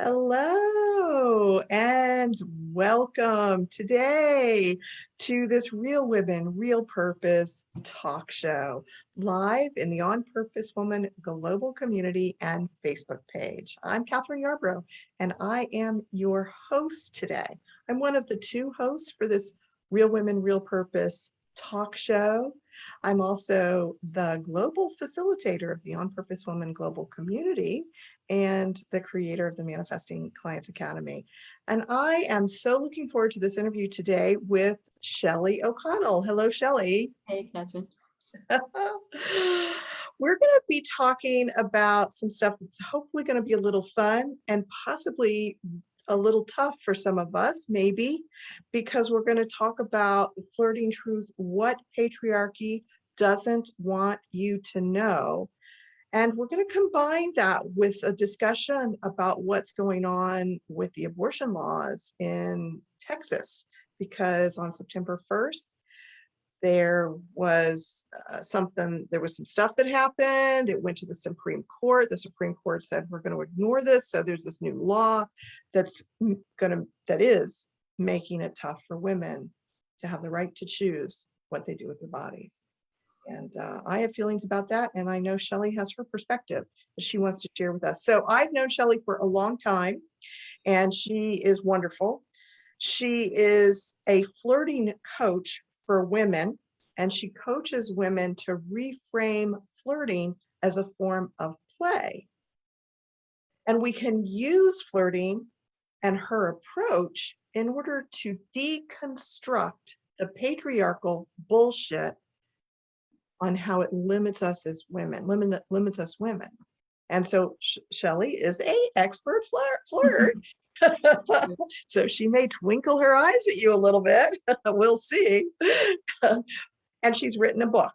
Hello and welcome today to this Real Women, Real Purpose talk show, live in the On Purpose Woman global community and Facebook page. I'm Catherine Yarbrough, and I am your host today. I'm one of the two hosts for this Real Women, Real Purpose talk show. I'm also the global facilitator of the On Purpose Woman global community and the creator of the Manifesting Clients Academy. And I am so looking forward to this interview today with Shelly O'Connell. Hello, Shelly. Hey, Catherine. We're going to be talking about some stuff that's hopefully going to be a little fun and possibly a little tough for some of us, maybe, because we're going to talk about the flirting truth, what patriarchy doesn't want you to know. And we're going to combine that with a discussion about what's going on with the abortion laws in Texas, because on September 1st, there was some stuff that happened. It went to the Supreme Court. The Supreme Court said, we're going to ignore this. So there's this new law that is making it tough for women to have the right to choose what they do with their bodies. And I have feelings about that. And I know Shelly has her perspective that she wants to share with us. So I've known Shelly for a long time, and she is wonderful. She is a flirting coach for women, and she coaches women to reframe flirting as a form of play. And we can use flirting and her approach in order to deconstruct the patriarchal bullshit on how it limits us as women, limits us women. And so Shelly is an expert flirt. So she may twinkle her eyes at you a little bit. We'll see. And she's written a book.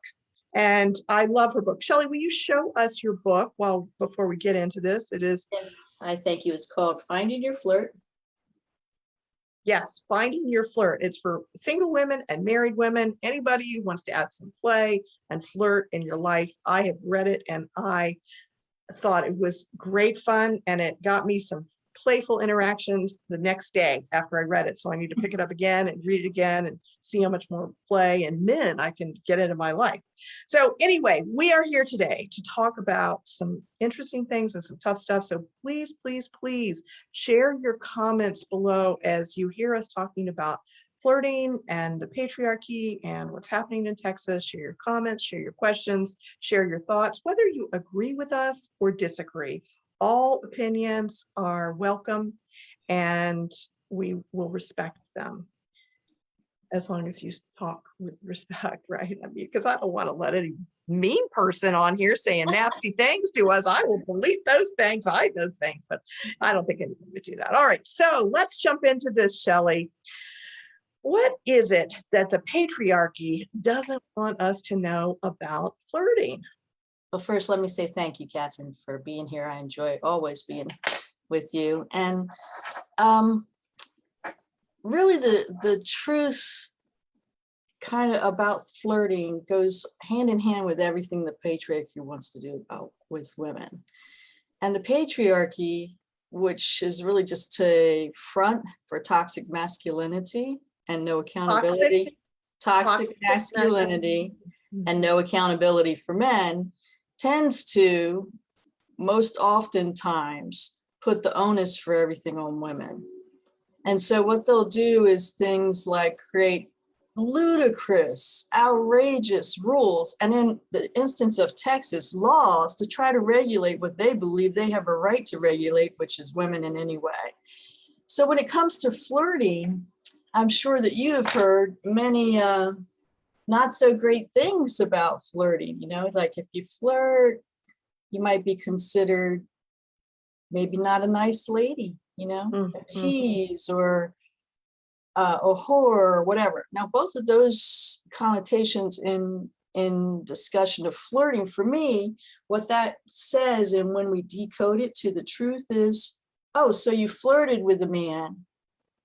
And I love her book. Shelly, will you show us your book before we get into this? It is. Yes, I thank you. It's called Finding Your Flirt. Yes, Finding Your Flirt. It's for single women and married women, anybody who wants to add some play and flirt in your life. I have read it and I thought it was great fun, and it got me some playful interactions the next day after I read it. So I need to pick it up again and read it again and see how much more play and then I can get into my life. So anyway, we are here today to talk about some interesting things and some tough stuff. So please, please, please share your comments below as you hear us talking about flirting and the patriarchy and what's happening in Texas. Share your comments, share your questions, share your thoughts, whether you agree with us or disagree. All opinions are welcome and we will respect them as long as you talk with respect, right? I mean, because I don't want to let any mean person on here saying nasty things to us. I will delete those things, hide those things, but I don't think anyone would do that. All right, so let's jump into this, Shelly. What is it that the patriarchy doesn't want us to know about flirting? Well, first, let me say thank you, Catherine, for being here. I enjoy always being with you. And really the truth kind of about flirting goes hand in hand with everything the patriarchy wants to do with women. And the patriarchy, which is really just a front for toxic masculinity and no accountability, toxic masculinity and no accountability for men, tends to most oftentimes put the onus for everything on women. And so what they'll do is things like create ludicrous, outrageous rules, and in the instance of Texas, laws to try to regulate what they believe they have a right to regulate, which is women in any way. So when it comes to flirting, I'm sure that you have heard many not so great things about flirting, like if you flirt, you might be considered maybe not a nice lady, a tease or a whore or whatever. Now, both of those connotations in discussion of flirting, for me, what that says, and when we decode it to the truth is, oh, so you flirted with a man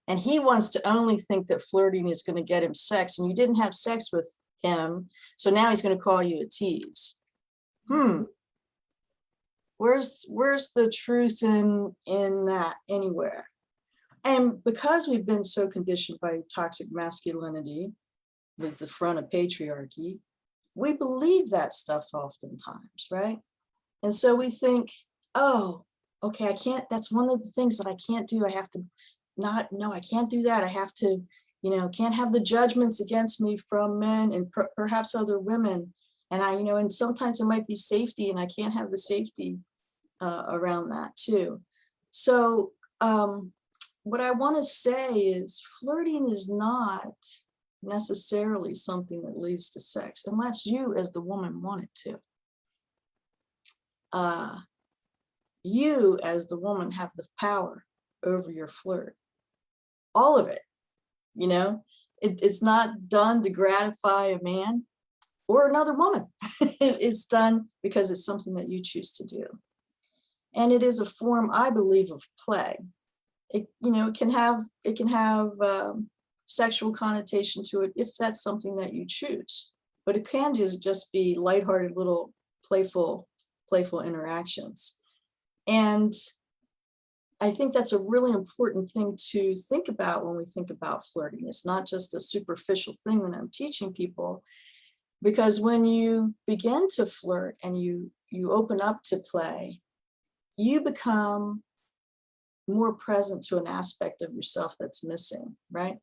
and he wants to only think that flirting is going to get him sex, and you didn't have sex with him, so now he's going to call you a tease. Where's the truth in that anywhere? And because we've been so conditioned by toxic masculinity with the front of patriarchy, we believe that stuff oftentimes, right? And so we think, oh, okay, I can't, that's one of the things that I can't do. I have to not, no, I can't do that. I have to, can't have the judgments against me from men and perhaps other women. And and sometimes there might be safety, and I can't have the safety around that too. So what I want to say is flirting is not necessarily something that leads to sex, unless you as the woman want it to. You as the woman have the power over your flirt, all of it. It's not done to gratify a man or another woman. It's done because it's something that you choose to do. And it is a form, I believe, of play. It can have sexual connotation to it if that's something that you choose. But it can just be lighthearted little playful interactions. And I think that's a really important thing to think about when we think about flirting. It's not just a superficial thing that I'm teaching people, because when you begin to flirt and you open up to play, you become more present to an aspect of yourself that's missing, right?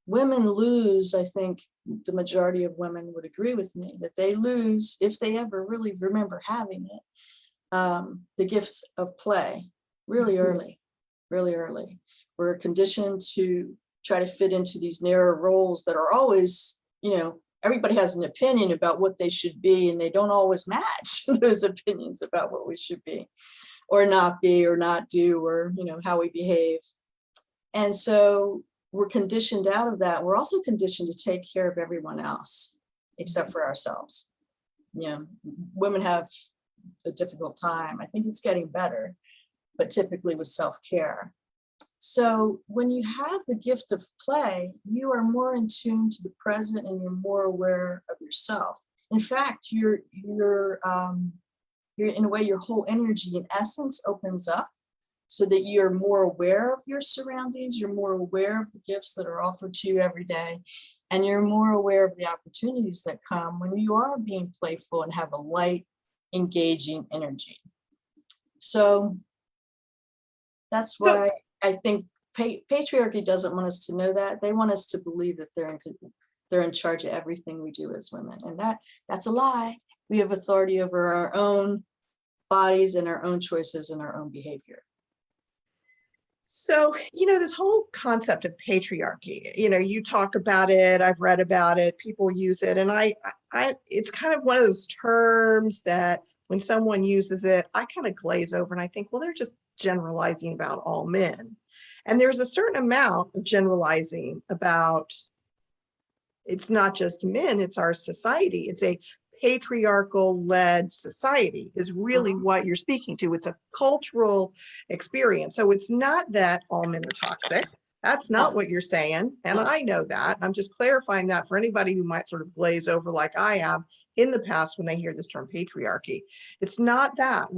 Women lose, I think the majority of women would agree with me, that they lose, if they ever really remember having it, the gifts of play really early. We're conditioned to try to fit into these narrow roles that are always, everybody has an opinion about what they should be, and they don't always match those opinions about what we should be or not do, or, how we behave. And so we're conditioned out of that. We're also conditioned to take care of everyone else except for ourselves. Women have a difficult time. I think it's getting better, but typically with self-care. So when you have the gift of play, you are more in tune to the present, and you're more aware of yourself. In fact, you're in a way, your whole energy in essence opens up, so that you're more aware of your surroundings, you're more aware of the gifts that are offered to you every day, and you're more aware of the opportunities that come when you are being playful and have a light, engaging energy. So that's why I think patriarchy doesn't want us to know that. They want us to believe that they're in charge of everything we do as women, and that's a lie. We have authority over our own bodies and our own choices and our own behavior. So, this whole concept of patriarchy, you talk about it, I've read about it, people use it, and I it's kind of one of those terms that when someone uses it, I kind of glaze over and I think, well, they're just generalizing about all men. And there's a certain amount of generalizing about, it's not just men, it's our society. It's a patriarchal led society is really what you're speaking to. It's a cultural experience. So it's not that all men are toxic. That's not what you're saying. And I know that. I'm just clarifying that for anybody who might sort of glaze over like I have in the past when they hear this term patriarchy. It's not that.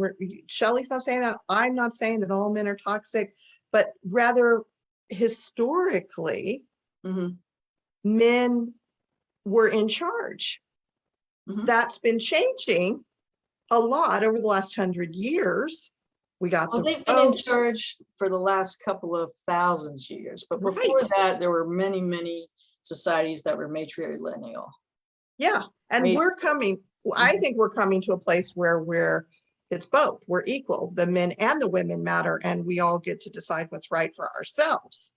Shelly's not saying that. I'm not saying that all men are toxic, but rather historically, men were in charge. That's been changing a lot over the last 100 years. We got they've been in charge for the last couple of thousands of years, but before that, there were many, many societies that were matrilineal. Yeah, and we're coming. I think we're coming to a place where it's both. We're equal. The men and the women matter, and we all get to decide what's right for ourselves,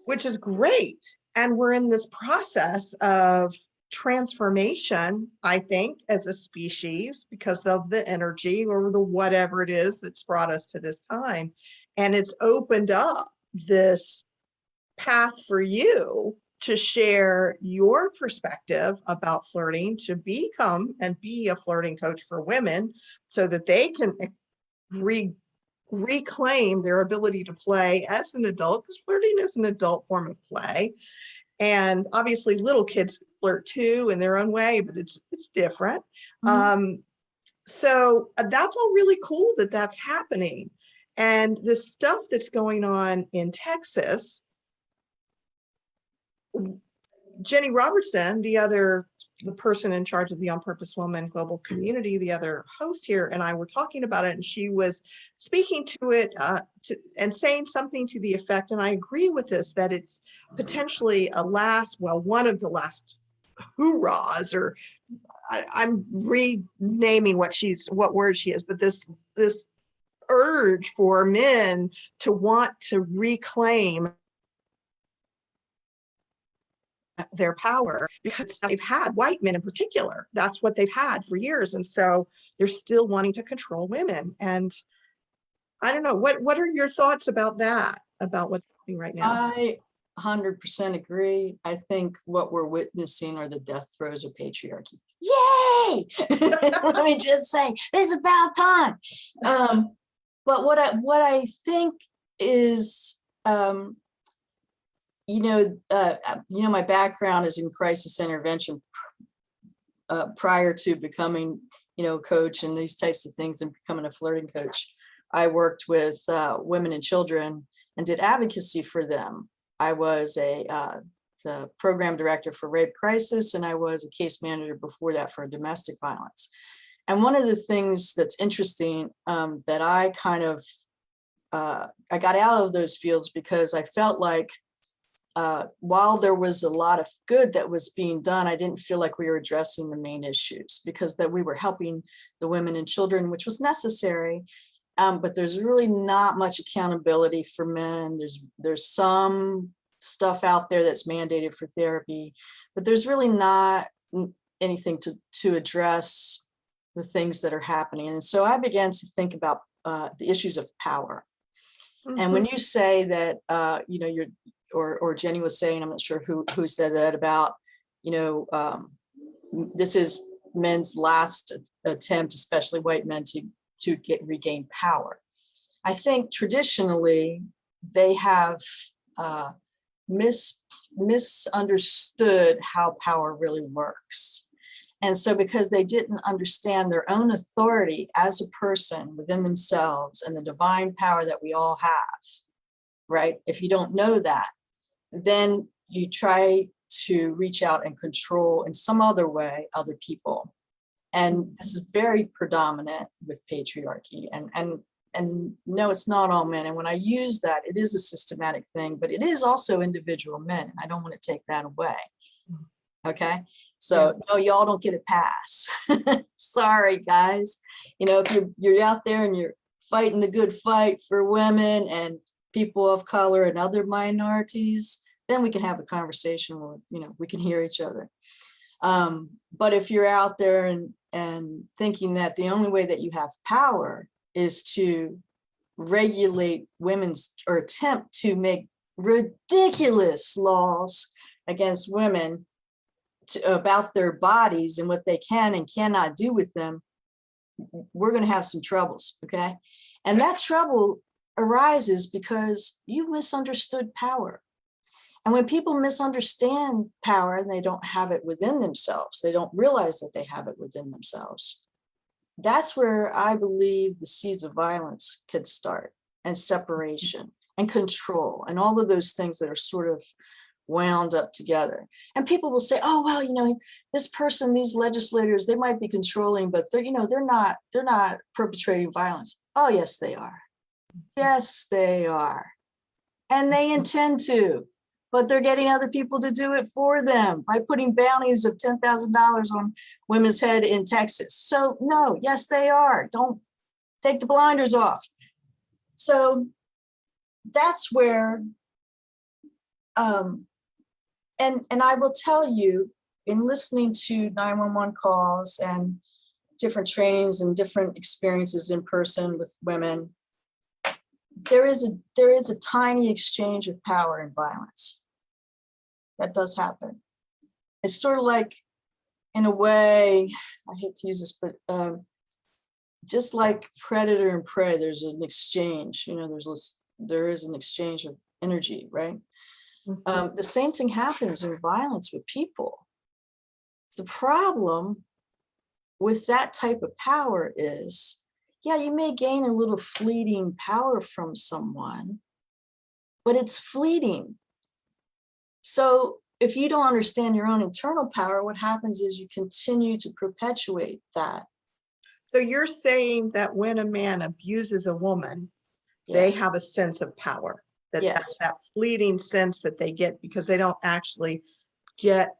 which is great. And we're in this process of transformation, I think, as a species because of the energy or the whatever it is that's brought us to this time. And it's opened up this path for you to share your perspective about flirting, to become and be a flirting coach for women so that they can reclaim their ability to play as an adult, because flirting is an adult form of play. And obviously little kids flirt too in their own way, but it's different. So that's all really cool that that's happening. And the stuff that's going on in Texas, Jenny Robertson, the person in charge of the On Purpose Woman Global Community, the other host here, and I were talking about it, and she was speaking to it and saying something to the effect, and I agree with this, that it's potentially one of the last hoorahs, or I'm renaming what word she is, but this urge for men to want to reclaim their power, because they've had, white men in particular, that's what they've had for years, and so they're still wanting to control women. And I don't know, what are your thoughts about that, about what's happening right now? I 100% agree. I think what we're witnessing are the death throes of patriarchy. Yay! Let me just say, it's about time. But what I think is, my background is in crisis intervention prior to becoming, coach and these types of things and becoming a flirting coach. I worked with women and children and did advocacy for them. I was the program director for rape crisis, and I was a case manager before that for domestic violence. And one of the things that's interesting that I kind of, I got out of those fields because I felt like while there was a lot of good that was being done, I didn't feel like we were addressing the main issues, because that we were helping the women and children, which was necessary. But there's really not much accountability for men. There's some stuff out there that's mandated for therapy, but there's really not anything to address the things that are happening. And so I began to think about the issues of power. Mm-hmm. And when you say that, or Jenny was saying, I'm not sure who said that about, this is men's last attempt, especially white men, to regain power. I think traditionally they have misunderstood how power really works. And so because they didn't understand their own authority as a person within themselves and the divine power that we all have, right? If you don't know that, then you try to reach out and control in some other way other people. And this is very predominant with patriarchy. And no, it's not all men. And when I use that, it is a systematic thing, but it is also individual men. And I don't want to take that away. Okay. So no, y'all don't get a pass. Sorry, guys. If you're out there and you're fighting the good fight for women and people of color and other minorities, then we can have a conversation where, we can hear each other. But if you're out there and thinking that the only way that you have power is to regulate women's, or attempt to make ridiculous laws against women about their bodies and what they can and cannot do with them, we're going to have some troubles. Okay. And that trouble arises because you misunderstood power. And when people misunderstand power and they don't have it within themselves, they don't realize that they have it within themselves. That's where I believe the seeds of violence could start, and separation and control and all of those things that are sort of wound up together. And people will say, oh, well, this person, these legislators, they might be controlling, but they're not perpetrating violence. Oh, yes, they are. Yes, they are. And they intend to. But they're getting other people to do it for them by putting bounties of $10,000 on women's head in Texas. So no, yes, they are. Don't take the blinders off. So that's where, and I will tell you, in listening to 911 calls and different trainings and different experiences in person with women, there is a tiny exchange of power and violence. That does happen. It's sort of like, in a way, I hate to use this, but just like predator and prey, there's an exchange. There is an exchange of energy, right? Mm-hmm. The same thing happens in violence with people. The problem with that type of power is, yeah, you may gain a little fleeting power from someone, but it's fleeting. So if you don't understand your own internal power, what happens is you continue to perpetuate that. So you're saying that when a man abuses a woman, they have a sense of power, Yes. that fleeting sense that they get because they don't actually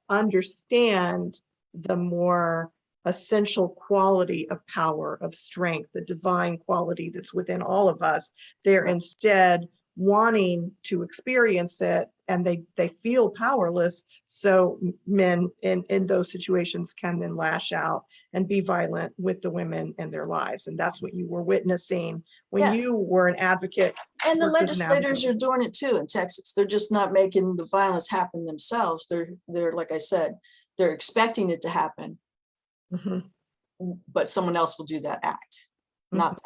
understand the more essential quality of power, of strength, the divine quality that's within all of us. They're instead wanting to experience it, and they feel powerless. So men in those situations can then lash out and be violent with the women in their lives. And that's what you were witnessing when Yeah. you were an advocate. And the worked as an legislators advocate. are doing it too in Texas. They're just not making the violence happen themselves. They're like I said, they're expecting it to happen, Mhm, but someone else will do that act, not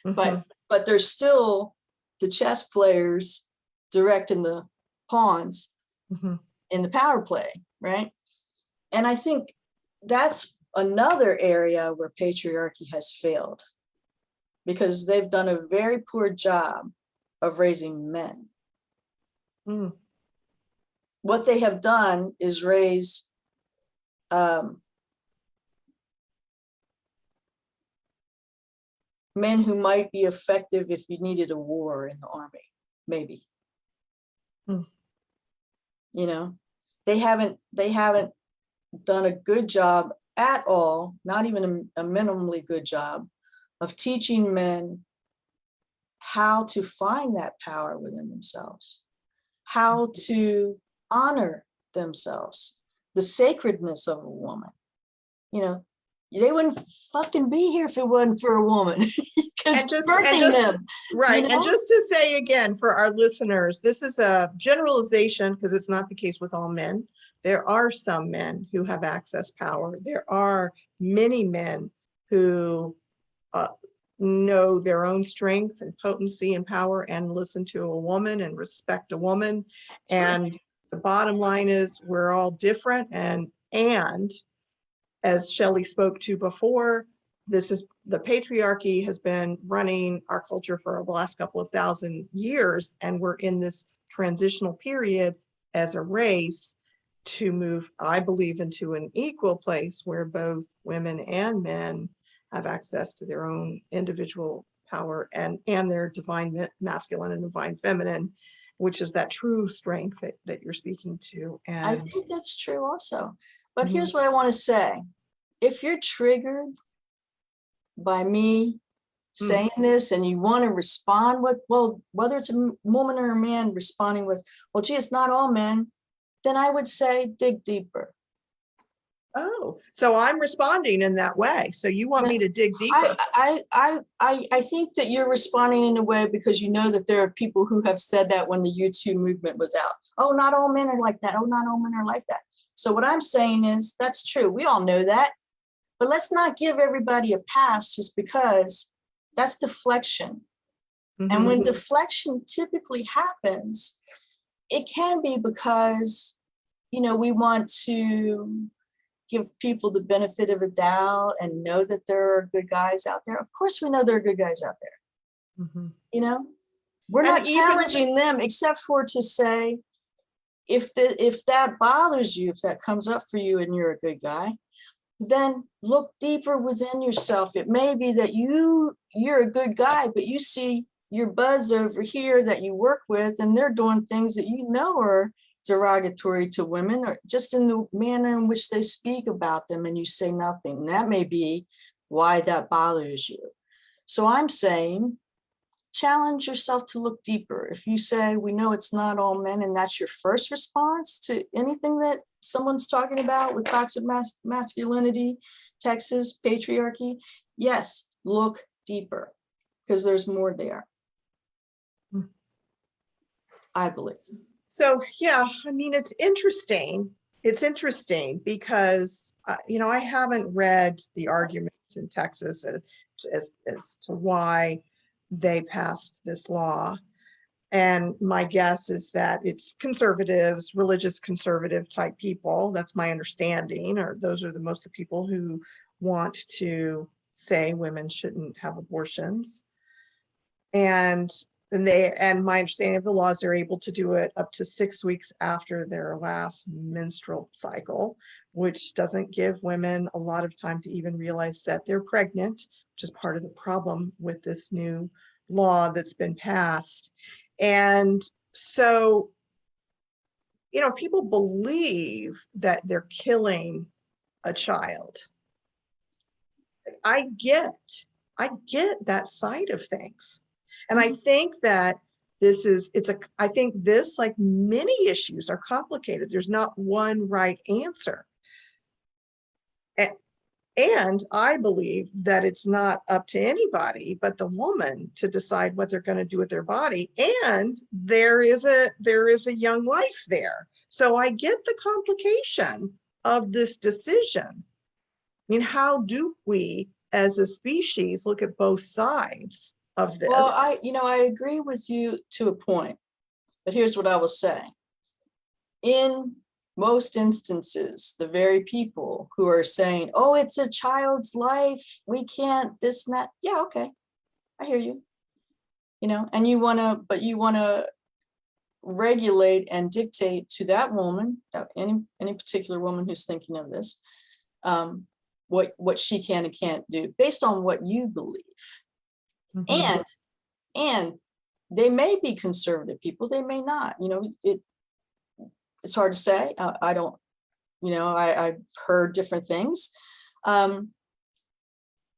them. mhm. But there's still the chess players directing the pawns Mhm. in the power play, right? And I think that's another area where patriarchy has failed, because they've done a very poor job of raising men. Mm. What they have done is raise men who might be effective if you needed a war in the army, maybe. Mm. You know, they haven't done a good job at all, not even a minimally good job, of teaching men how to find that power within themselves, how to honor themselves, the sacredness of a woman. You know, they wouldn't fucking be here if it wasn't for a woman. Because birthing them, Right. you And know? just to say again, for our listeners, this is a generalization because it's not the case with all men. There are some men who have access power. There are many men who know their own strength and potency and power and listen to a woman and respect a woman. And the bottom line is we're all different. And as Shelly spoke to before, the patriarchy has been running our culture for the last couple of thousand years, and we're in this transitional period as a race to move, I believe, into an equal place where both women and men have access to their own individual power and their divine masculine and divine feminine, which is that true strength that you're speaking to. I And think that's true also. But Mhm. here's what I want to say. If you're triggered by me saying this and you want to respond with, well, whether it's a woman or a man responding with, well, gee, it's not all men, then I would say dig deeper. Oh, so I'm responding in that way. So you want me to dig deeper? I think that you're responding in a way because you know that there are people who have said that when the U2 movement was out. Oh, not all men are like that. Oh, not all men are like that. So what I'm saying is that's true. We all know that. But let's not give everybody a pass just because that's deflection. And when deflection typically happens, it can be because, you know, we want to give people the benefit of a doubt and know that there are good guys out there. Of course, we know there are good guys out there. Mhm. You know, we're And not challenging them except for to say, if that bothers you, if that comes up for you and you're a good guy, then look deeper within yourself. It may be that you're a good guy, but you see your buds over here that you work with, and they're doing things that you know are derogatory to women, or just in the manner in which they speak about them, and you say nothing. And that may be why that bothers you. So I'm saying, challenge yourself to look deeper. If you say, we know it's not all men, and that's your first response to anything that someone's talking about with toxic masculinity, Texas, patriarchy, yes, look deeper, because there's more there, I believe. So, yeah, I mean, it's interesting. It's interesting because, you know, I haven't read the arguments in Texas as to why they passed this law. And my guess is that it's conservatives, religious conservative type people. That's my understanding, or those are the most of the people who want to say women shouldn't have abortions. And my understanding of the laws, they're able to do it up to 6 weeks after their last menstrual cycle, which doesn't give women a lot of time to even realize that they're pregnant, which is part of the problem with this new law that's been passed. And so, people believe that they're killing a child. I get that side of things. And I think that I think this, like many issues, are complicated. There's not one right answer. And I believe that it's not up to anybody but the woman to decide what they're going to do with their body. And there is a young life there. So I get the complication of this decision. I mean, how do we as a species look at both sides of this? Well, I agree with you to a point, but here's what I will say. In most instances, the very people who are saying, oh, it's a child's life, we can't this and that. Yeah, okay, I hear you. And you want to regulate and dictate to that woman, any particular woman who's thinking of this, what she can and can't do based on what you believe. Mhm. And they may be conservative people, they may not. It's hard to say. I don't, I've heard different things.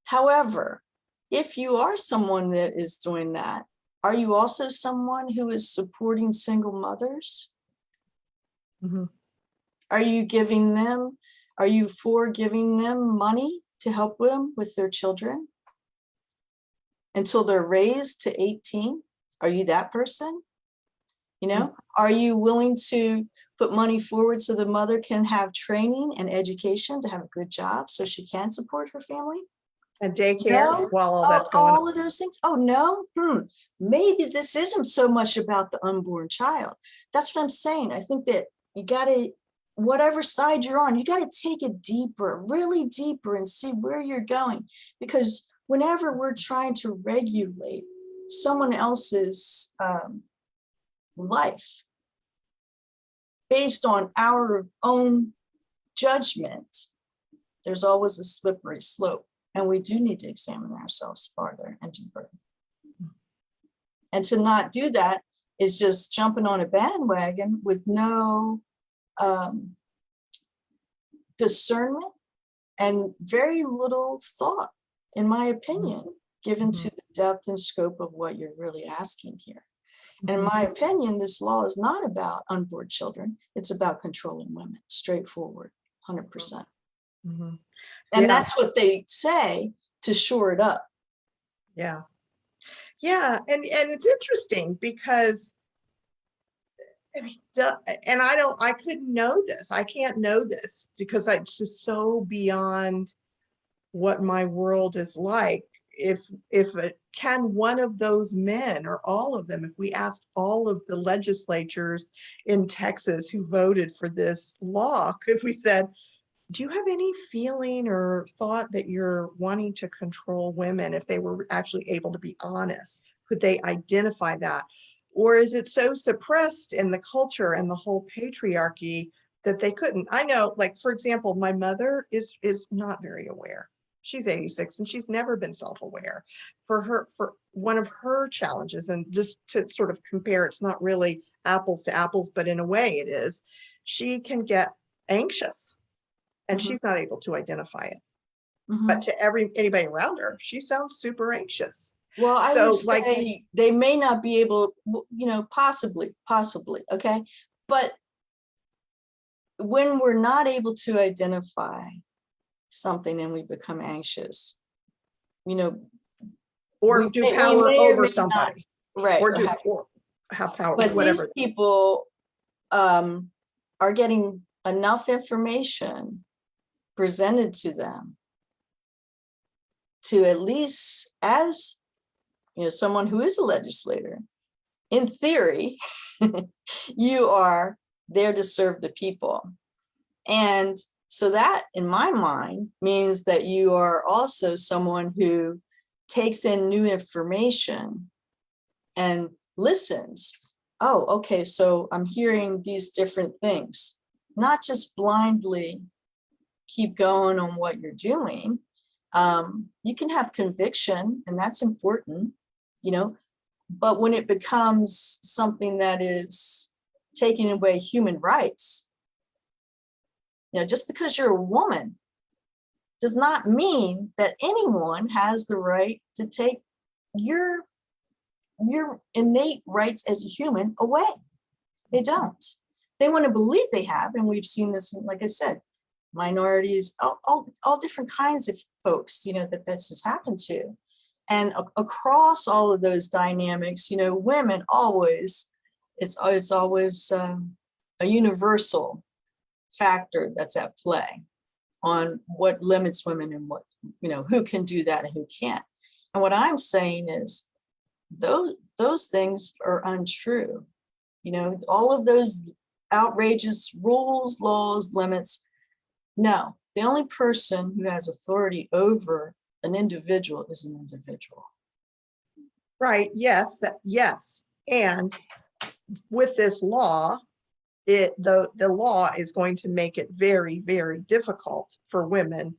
However, if you are someone that is doing that, are you also someone who is supporting single mothers? Mhm. Are you for giving them money to help them with their children until they're raised to 18? Are you that person? Are you willing to put money forward so the mother can have training and education to have a good job so she can support her family? And daycare No, while all that's going on. all of those things. Oh, no. Maybe this isn't so much about the unborn child. That's what I'm saying. I think that you got to, whatever side you're on, you got to take it deeper, really deeper, and see where you're going. Because whenever we're trying to regulate someone else's life based on our own judgment, there's always a slippery slope. And we do need to examine ourselves farther and deeper. And to not do that is just jumping on a bandwagon with no discernment and very little thought, in my opinion, given to the depth and scope of what you're really asking here. And in my opinion, this law is not about unborn children. It's about controlling women, straightforward, 100%. Mhm. And Yeah. that's what they say to shore it up. Yeah. And it's interesting because I mean, and I couldn't know this. I can't know this because it's just so beyond what my world is like. Can one of those men, or all of them, if we asked all of the legislatures in Texas who voted for this law, if we said, do you have any feeling or thought that you're wanting to control women, if they were actually able to be honest, could they identify that? Or is it so suppressed in the culture and the whole patriarchy that they couldn't? I know, like, for example, my mother is not very aware. She's 86 and she's never been self-aware. For one of her challenges, and just to sort of compare, it's not really apples to apples, but in a way it is, she can get anxious and she's not able to identify it. But to anybody around her, she sounds super anxious. Well, I So, would say they may not be able, possibly, okay? But when we're not able to identify something and we become anxious, or do power over somebody, right? or have power, but whatever. These people are getting enough information presented to them to, at least as someone who is a legislator, in theory, you are there to serve the people. And So that, in my mind, means that you are also someone who takes in new information and listens. Oh, okay, so I'm hearing these different things, not just blindly keep going on what you're doing. You can have conviction, and that's important, you know, but when it becomes something that is taking away human rights, you know, just because you're a woman does not mean that anyone has the right to take your innate rights as a human away. They don't. They want to believe they have, and we've seen this, like I said, minorities, all different kinds of folks, you know, that this has happened to. And across all of those dynamics, you know, women always, it's always a universal factor that's at play on what limits women and what, you know, who can do that and who can't. And what I'm saying is those things are untrue. You know, all of those outrageous rules, laws, limits. No, the only person who has authority over an individual is an individual. Right. Yes. Yes. And with this law, the law is going to make it very, very difficult for women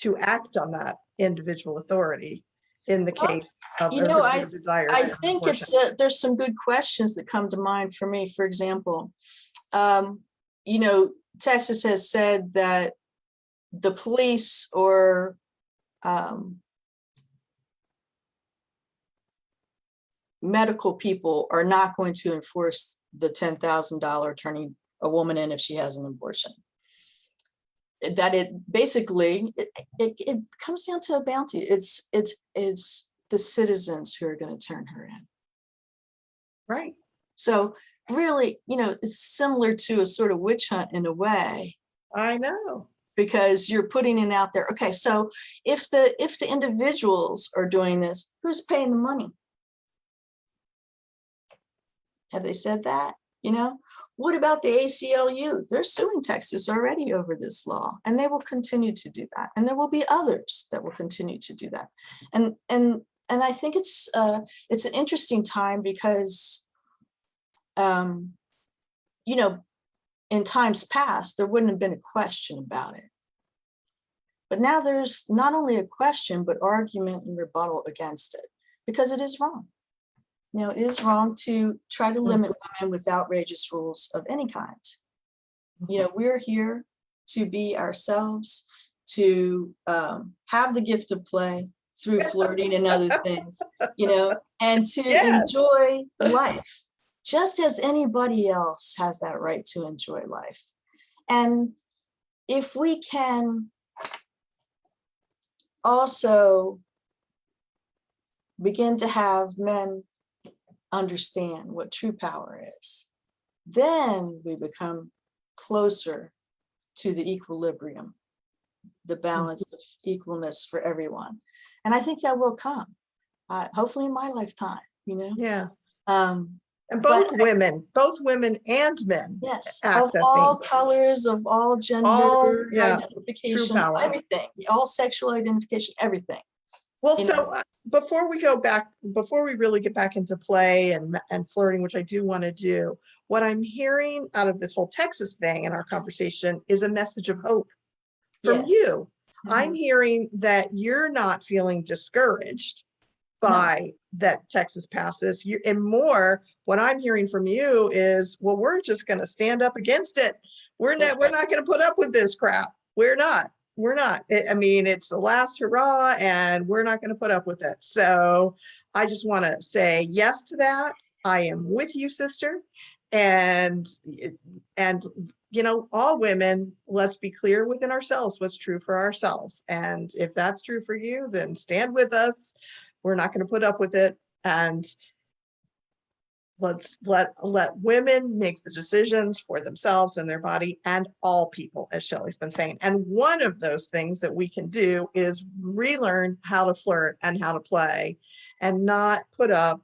to act on that individual authority in the case of You know, a desire I for think abortion. there's some good questions that come to mind for me. For example, you know, Texas has said that the police or medical people are not going to enforce the $10,000 turning a woman in if she has an abortion. That it basically, it comes down to a bounty. It's the citizens who are going to turn her in. Right. So really, you know, it's similar to a sort of witch hunt in a way. I know. Because you're putting it out there. Okay, so if the individuals are doing this, who's paying the money? Have they said that? You know, what about the ACLU? They're suing Texas already over this law, and they will continue to do that. And there will be others that will continue to do that. And I think it's an interesting time because, you know, in times past, there wouldn't have been a question about it. But now there's not only a question, but argument and rebuttal against it, because it is wrong. You know, it is wrong to try to limit women with outrageous rules of any kind. You know, we're here to be ourselves, to have the gift of play through flirting and other things, you know, and to enjoy life, just as anybody else has that right to enjoy life. And if we can also begin to have men understand what true power is, then we become closer to the equilibrium, the balance of equalness for everyone. And I think that will come, hopefully in my lifetime, you know? Yeah. And both women and men. Yes, accessing. Of all colors, of all gender identifications, everything, all sexual identification, everything. Well, so before we go back, before we really get back into play and flirting, which I do want to do, what I'm hearing out of this whole Texas thing in our conversation is a message of hope from you. I'm hearing that you're not feeling discouraged by that Texas passes. And more, what I'm hearing from you is, well, we're just going to stand up against it. We're not going to put up with this crap. We're not. I mean, it's the last hurrah, and we're not going to put up with it. So I just want to say yes to that. I am with you, sister. And you know, all women, let's be clear within ourselves what's true for ourselves. And if that's true for you, then stand with us. We're not going to put up with it. And let's let women make the decisions for themselves and their body, and all people, as Shelly's been saying. And one of those things that we can do is relearn how to flirt and how to play, and not put up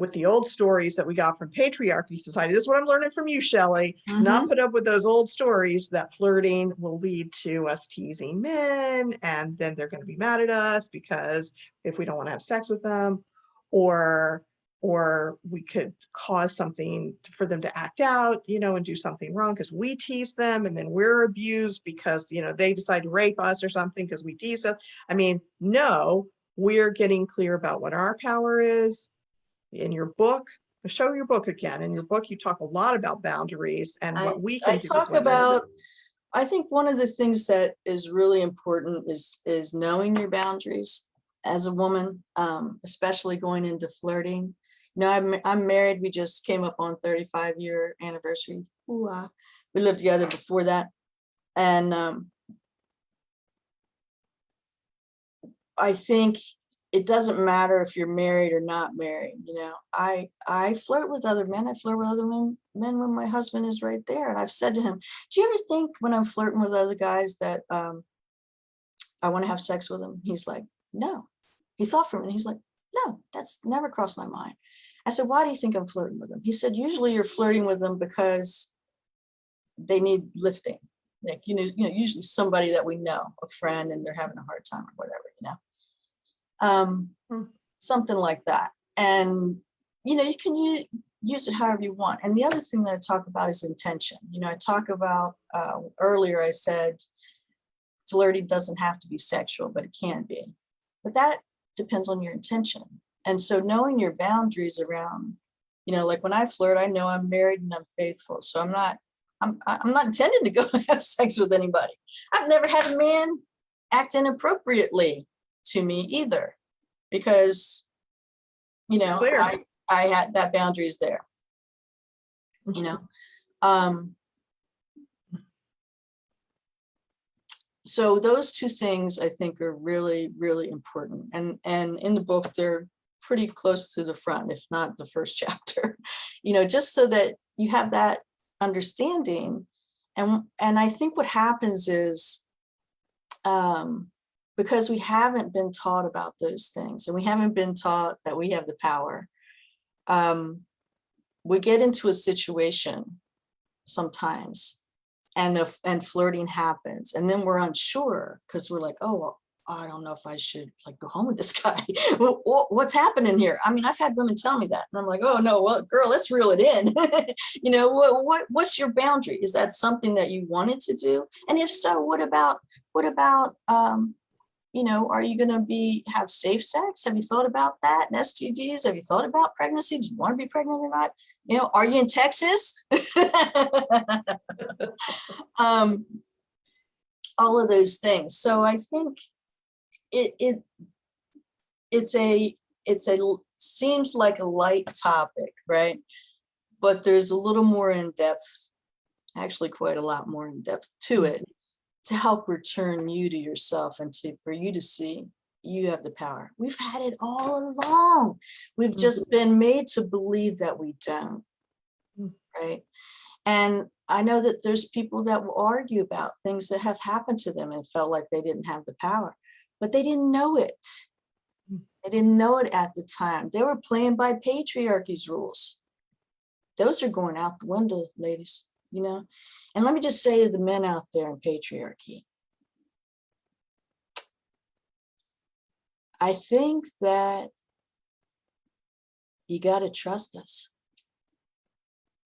with the old stories that we got from patriarchy society. This is what I'm learning from you, Shelly. Not put up with those old stories that flirting will lead to us teasing men, and then they're going to be mad at us because if we don't want to have sex with them, or we could cause something for them to act out, and do something wrong because we tease them, and then we're abused because, they decide to rape us or something because we tease them. I mean, no, we're getting clear about what our power is. In your book, show your book again. In your book, you talk a lot about boundaries and what we can I do as talk women. about, I think one of the things that is really important is knowing your boundaries as a woman, especially going into flirting. I'm married. We just came up on 35-year anniversary. Ooh-ah. We lived together before that. And I think it doesn't matter if you're married or not married. I flirt with other men. I flirt with other men when my husband is right there. And I've said to him, do you ever think when I'm flirting with other guys that I want to have sex with them? He's like, no. He thought for a minute. He's like, no, that's never crossed my mind. I said, why do you think I'm flirting with them? He said, usually you're flirting with them because they need lifting. Like, usually somebody that we know, a friend, and they're having a hard time or whatever, something like that. And, you can use it however you want. And the other thing that I talk about is intention. I talk about, earlier I said, flirting doesn't have to be sexual, but it can be. But that depends on your intention. And so knowing your boundaries around, like when I flirt, I know I'm married and I'm faithful. So I'm not intending to go have sex with anybody. I've never had a man act inappropriately to me either, because, I had that boundaries there, So those two things I think are really, really important. And in the book, they're pretty close to the front, if not the first chapter, just so that you have that understanding. And I think what happens is, because we haven't been taught about those things, and we haven't been taught that we have the power, we get into a situation sometimes, and flirting happens, and then we're unsure because we're like, oh, well, I don't know if I should go home with this guy. What's happening here? I mean, I've had women tell me that, and I'm like, oh no, well, girl, let's reel it in. What's your boundary? Is that something that you wanted to do? And if so, what about are you going to have safe sex? Have you thought about that? And STDs? Have you thought about pregnancy? Do you want to be pregnant or not? Are you in Texas? All of those things. So I think it seems like a light topic, right? But there's a little more in depth, actually quite a lot more in depth to it, to help return you to yourself and for you to see you have the power. We've had it all along. We've just been made to believe that we don't, right? And I know that there's people that will argue about things that have happened to them and felt like they didn't have the power, but they didn't know it. They didn't know it at the time. They were playing by patriarchy's rules. Those are going out the window, ladies, And let me just say to the men out there in patriarchy, I think that you got to trust us.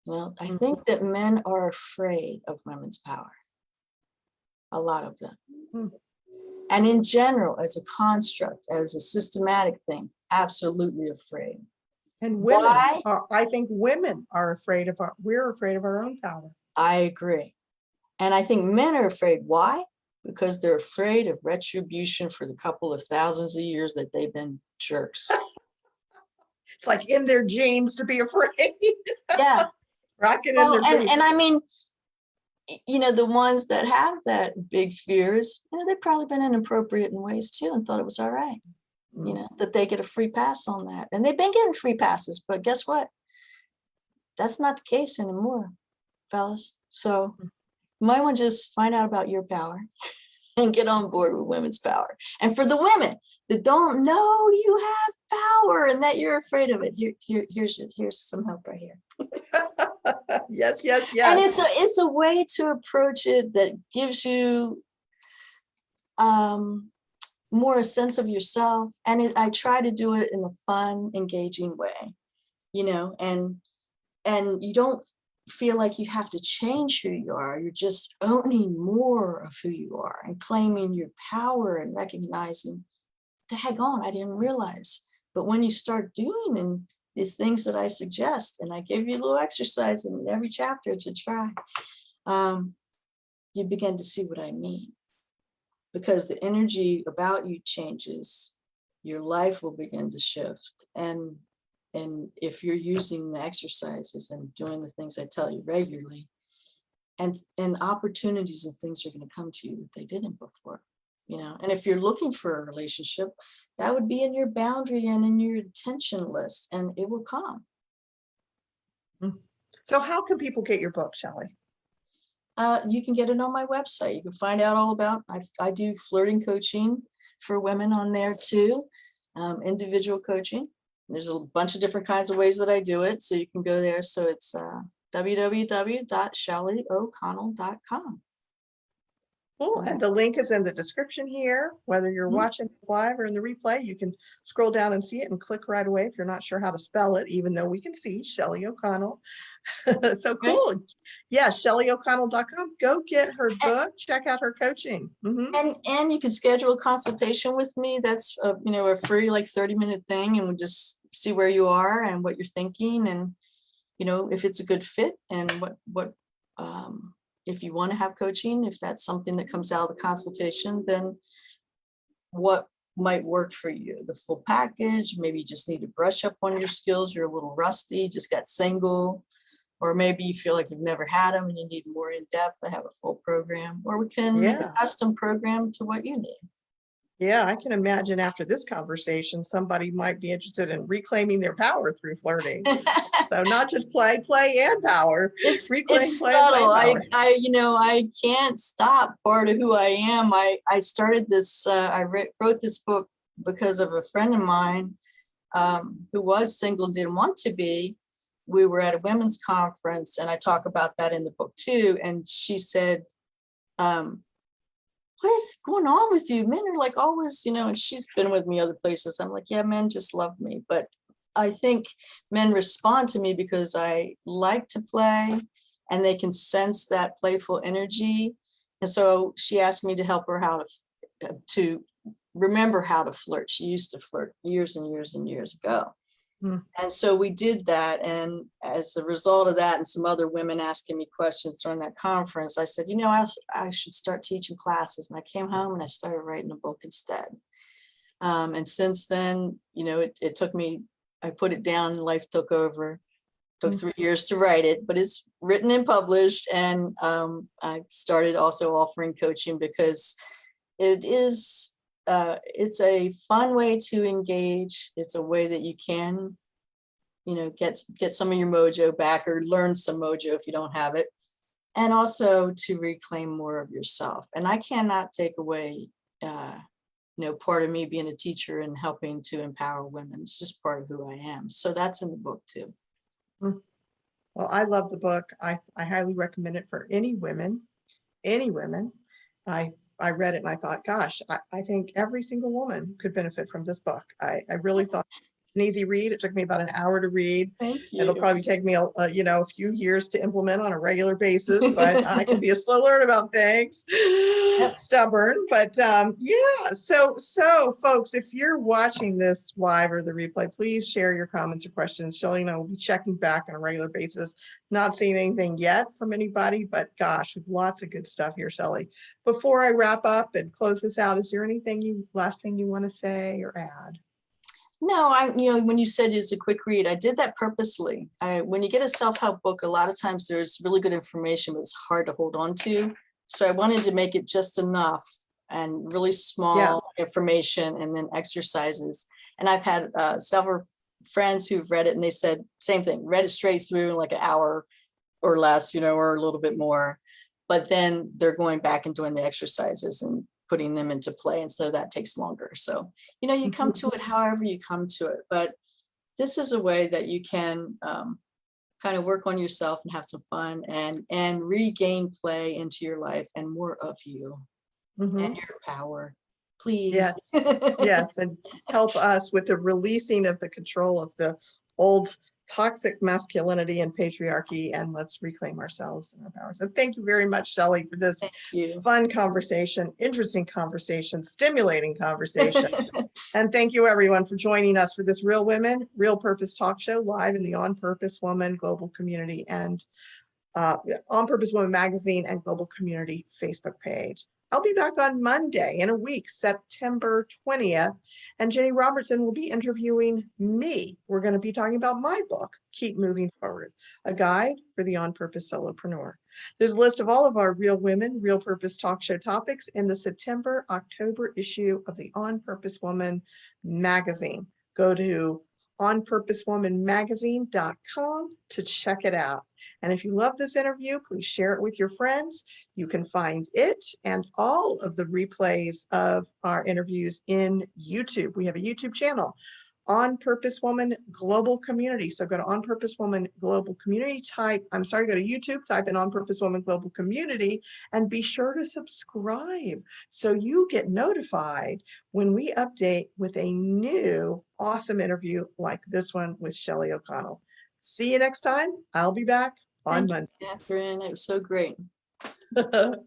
I think that men are afraid of women's power. A lot of them. And in general, as a construct, as a systematic thing, absolutely afraid. And women, I think women are afraid we're afraid of our own power. I agree. And I think men are afraid. Why? Because they're afraid of retribution for the couple of thousands of years that they've been jerks. It's like in their genes to be afraid. Yeah. Rocking in their boots. And I mean, the ones that have that big fears, they've probably been inappropriate in ways too and thought it was all right, that they get a free pass on that. And they've been getting free passes, but guess what? That's not the case anymore, fellas. So you might want to just find out about your power and get on board with women's power. And for the women that don't know you have power and that you're afraid of it, here's some help right here. Yes, yes, And yes. it's a way to approach it that gives you more a sense of yourself. And I try to do it in a fun, engaging way, and you don't feel like you have to change who you are. You're just owning more of who you are and claiming your power and recognizing, to heck on, I didn't realize. But when you start doing and the things that I suggest, and I give you a little exercise in every chapter to try, you begin to see what I mean. Because the energy about you changes, your life will begin to shift. And if you're using the exercises and doing the things I tell you regularly, and opportunities and things are going to come to you that they didn't before, And if you're looking for a relationship, that would be in your boundary and in your intention list, and it will come. So how can people get your book, Shelly? You can get it on my website. You can find out all about, I do flirting coaching for women on there too, individual coaching. There's a bunch of different kinds of ways that I do it. So you can go there. So it's www.shellyoconnell.com. Cool. And the link is in the description here. Whether you're watching this live or in the replay, you can scroll down and see it and click right away if you're not sure how to spell it, even though we can see Shelly O'Connell. So cool. Right. Yeah, ShellyO'Connell.com. Go get her book. Check out her coaching. And you can schedule a consultation with me. That's a free 30-minute thing, and we'll just see where you are and what you're thinking, and if it's a good fit, and what if you want to have coaching, if that's something that comes out of the consultation, then what might work for you, the full package. Maybe you just need to brush up on your skills. You're a little rusty, just got single. Or maybe you feel like you've never had them and you need more in depth. I have a full program, or we can make a custom program to what you need. Yeah, I can imagine after this conversation, somebody might be interested in reclaiming their power through flirting. So not just play and power. It's Play, subtle. power. I can't stop part of who I am. I started this, wrote this book because of a friend of mine who was single, didn't want to be. We were at a women's conference, and I talk about that in the book too. And she said, what is going on with you? Men are always, and she's been with me other places. I'm like, yeah, men just love me. But I think men respond to me because I like to play, and they can sense that playful energy. And so she asked me to help her how to remember how to flirt. She used to flirt years and years and years ago. And so we did that. And as a result of that, and some other women asking me questions during that conference, I said, I should start teaching classes. And I came home and I started writing a book instead. And since then, it took me, I put it down, life took over. Took 3 years to write it, but it's written and published. And I started also offering coaching because it is, it's a fun way to engage. It's a way that you can, get some of your mojo back, or learn some mojo if you don't have it, and also to reclaim more of yourself. And I cannot take away, part of me being a teacher and helping to empower women. It's just part of who I am. So that's in the book too. Well, I love the book. I highly recommend it for any women. I read it and I thought, gosh, I think every single woman could benefit from this book. I really thought an easy read. It took me about an hour to read. Thank you. It'll probably take me a few years to implement on a regular basis, but I can be a slow learner about things. Yep. Stubborn, but yeah. So folks, if you're watching this live or the replay, please share your comments or questions. Shelly and I will be checking back on a regular basis. Not seeing anything yet from anybody, but gosh, lots of good stuff here, Shelly. Before I wrap up and close this out, is there anything last thing you want to say or add? No, when you said it's a quick read, I did that purposely. When you get a self-help book, a lot of times there's really good information, but it's hard to hold on to. So I wanted to make it just enough and really small information, and then exercises. And I've had several friends who've read it, and they said same thing, read it straight through in like an hour or less, or a little bit more. But then they're going back and doing the exercises, and putting them into play. And so that takes longer. So, you know, you come to it however you come to it. But this is a way that you can kind of work on yourself and have some fun and regain play into your life and more of you and your power. Please. Yes, yes, and help us with the releasing of the control of the old toxic masculinity and patriarchy, and let's reclaim ourselves and our power. So thank you very much, Shelly, for this Thank you. fun conversation, interesting conversation, stimulating conversation. And thank you everyone for joining us for this Real Women, Real Purpose talk show live in the On Purpose Woman Global Community and On Purpose Woman Magazine and Global Community Facebook page. I'll be back on Monday in a week, September 20th, and Jenny Robertson will be interviewing me. We're going to be talking about my book, Keep Moving Forward, a guide for the On Purpose solopreneur. There's a list of all of our Real Women, Real Purpose talk show topics in the September-October issue of the On Purpose Woman magazine. Go to onpurposewomanmagazine.com to check it out. And if you love this interview, please share it with your friends. You can find it and all of the replays of our interviews in YouTube. We have a YouTube channel, On Purpose Woman Global Community. So go to On Purpose Woman Global Community, go to YouTube, type in On Purpose Woman Global Community, and be sure to subscribe so you get notified when we update with a new awesome interview like this one with Shelly O'Connell. See you next time. I'll be back on Thank you, Catherine. It was so great. Monday.